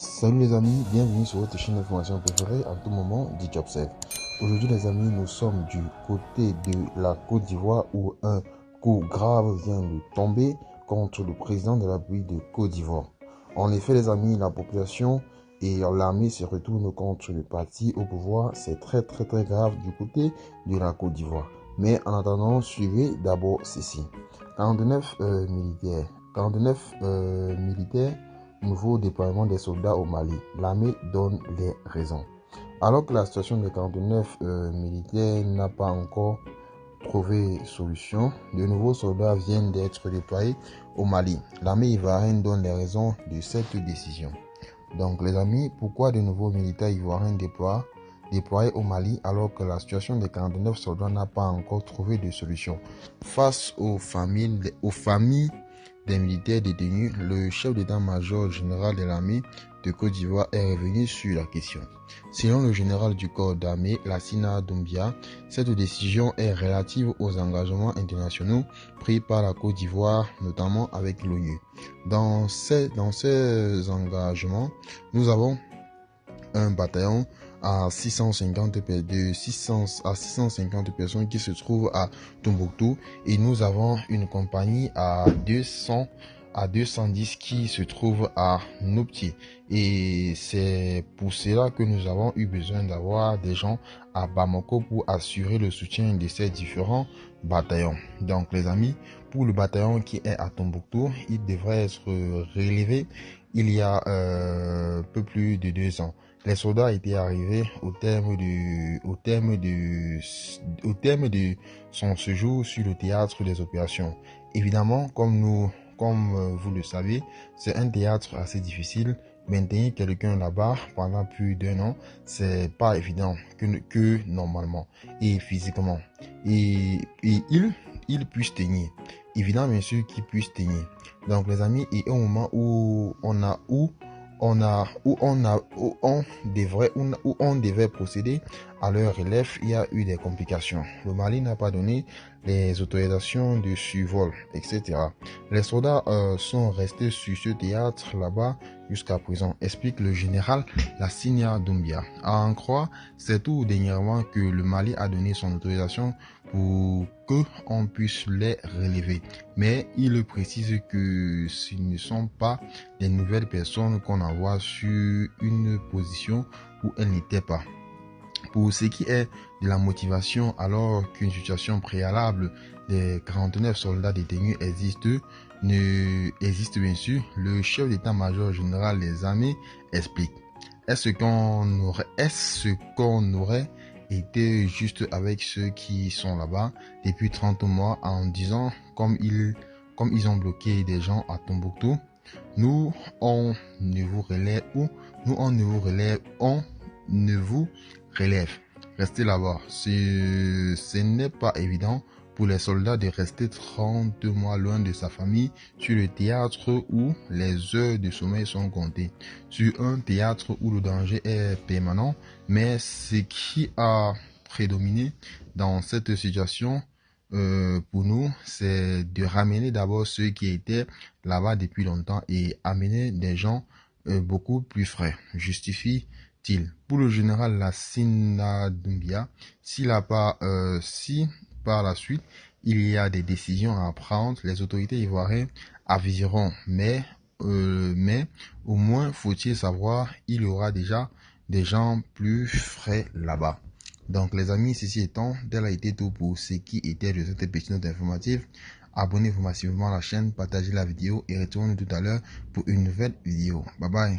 Salut les amis, bienvenue sur votre chaîne d'information préférée à tout moment, DJobSafe. Aujourd'hui les amis, nous sommes du côté de la Côte d'Ivoire où un coup grave vient de tomber contre le président de la République de Côte d'Ivoire. En effet les amis, la population et l'armée se retournent contre le parti au pouvoir. C'est très grave du côté de la Côte d'Ivoire. Mais en attendant, suivez d'abord ceci. 49 militaires. 49 militaires. Nouveau déploiement des soldats au Mali. L'armée donne les raisons. Alors que la situation des 49 militaires n'a pas encore trouvé solution, de nouveaux soldats viennent d'être déployés au Mali. L'armée ivoirienne donne les raisons de cette décision. Donc les amis, pourquoi de nouveaux militaires ivoiriens déployés au Mali alors que la situation des 49 soldats n'a pas encore trouvé de solution? Face aux familles des militaires détenus, le chef d'état-major général de l'armée de Côte d'Ivoire est revenu sur la question. Selon le général du corps d'armée, Lassina Doumbia, cette décision est relative aux engagements internationaux pris par la Côte d'Ivoire, notamment avec l'ONU. Dans ces engagements, nous avons un bataillon à 650 personnes qui se trouvent à Tombouctou et nous avons une compagnie à 210 qui se trouve à Nopti, et c'est pour cela que nous avons eu besoin d'avoir des gens à Bamako pour assurer le soutien de ces différents bataillons. Donc les amis, pour le bataillon qui est à Tombouctou, il devrait être relevé il y a peu plus de 2 ans. Les soldats étaient arrivés au terme de son séjour sur le théâtre des opérations. Évidemment, comme vous le savez, c'est un théâtre assez difficile. Maintenir quelqu'un là-bas pendant plus d'1 an, c'est pas évident que normalement et physiquement. Et il puisse tenir. Évidemment, bien sûr, qu'il puisse tenir. Donc, les amis, et au moment où on devait procéder à leur relève, il y a eu des complications. Le Mali n'a pas donné les autorisations de survol, etc. Les soldats sont restés sur ce théâtre là-bas jusqu'à présent, explique le général Lassina Doumbia. À en croire, c'est tout dernièrement que le Mali a donné son autorisation pour que on puisse les relever. Mais il précise que ce ne sont pas des nouvelles personnes qu'on envoie sur une position où elles n'étaient pas. Pour ce qui est de la motivation, alors qu'une situation préalable des 49 soldats détenus existe bien sûr, le chef d'état-major général des armées explique. Est-ce qu'on aurait été juste avec ceux qui sont là-bas depuis 30 mois en disant comme ils ont bloqué des gens à Tombouctou, nous on ne vous relève restez là-bas. Ce n'est pas évident pour les soldats de rester 30 mois loin de sa famille sur le théâtre où les heures de sommeil sont comptées, sur un théâtre où le danger est permanent. Mais ce qui a prédominé dans cette situation pour nous, c'est de ramener d'abord ceux qui étaient là-bas depuis longtemps et amener des gens beaucoup plus frais, justifie-t-il. Pour le général Lassina Doumbia, si par la suite il y a des décisions à prendre, les autorités ivoiriennes aviseront, mais au moins faut-il savoir, il y aura déjà des gens plus frais là-bas. Donc les amis, ceci étant, tel a été tout pour ce qui était de cette petite note informative. Abonnez-vous massivement à la chaîne, partagez la vidéo et retournez tout à l'heure pour une nouvelle vidéo. Bye bye.